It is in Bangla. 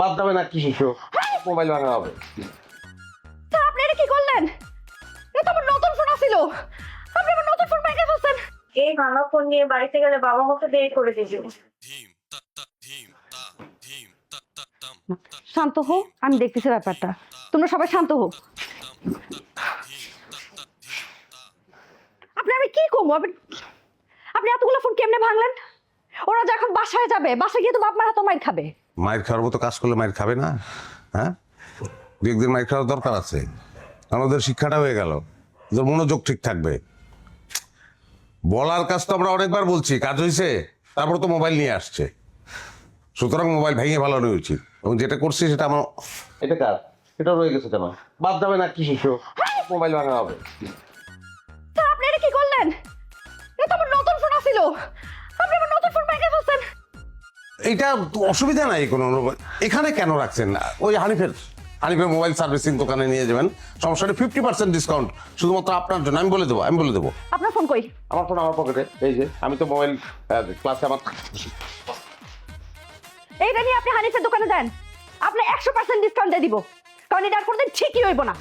বাদ যাবে না কি শিশু মোবাইল ভাঙা হবে। স্যার আপনি এটা কি করলেন? এটা তো আমার নতুন ফোন ছিল। আপনি আমার নতুন ফোন ভেঙে ফেলছেন। এই ভাঙা ফোন নিয়ে বাড়িতে গেলে বাবা মাকে দেরি করে দিবে। শান্ত হো, আমি দেখতেছি ব্যাপারটা। তোমরা সবাই শান্ত হো। আপনি আমি কি করবো? আপনি এতগুলো ফোন কেমনে ভাঙলেন? ওরা যখন বাসায় যাবে, বাসায় গিয়ে তো বাপ মারা তো মাইর খাবে। মায়ের খাওয়ার মতো কাজ করলে মায়ের খাবে না? হ্যাঁ, দু একদিন মায়ের খাওয়ার দরকার আছে। আমাদের শিক্ষাটা হয়ে গেল, ওদের মনোযোগ ঠিক থাকবে। বলার কাজ তো আমরা অনেকবার বলছি, কাজ হয়েছে, তারপর তো মোবাইল নিয়ে আসছে। সুতরাং মোবাইল ভেঙে ফেলানো উচিত, এবং যেটা করছি সেটা আমার এটা কাজ, এটা রয়ে গেছে কেন? বাদ যাবে না কি শিশু মোবাইল ভাঙা হবে। স্যার আপনি এটা কি করলেন? এটা তো আমার নতুন ফোন ছিল। আপনি আমার নতুন ফোন ভেঙে ফেলছেন। এইটা অসুবিধা নাই কোনো। এখানে কেন রাখছেন? ওই হানিফের মোবাইল সার্ভিসিং দোকানে নিয়ে যাবেন, সমস্যাটা 50% ডিসকাউন্ট শুধুমাত্র আপনার জন্য। আমি বলে দেবো। আপনার ফোন কই? আমার ফোন আমার পকেটে, এই যে আমি তো মোবাইল ক্লাসে আমার। এইটা নিয়ে আপনি হানিফের দোকানে দেন, আপনি 100% ডিসকাউন্ট দিয়ে দিব, কারণ এটা আর কোনোদিন ঠিকই হইব না।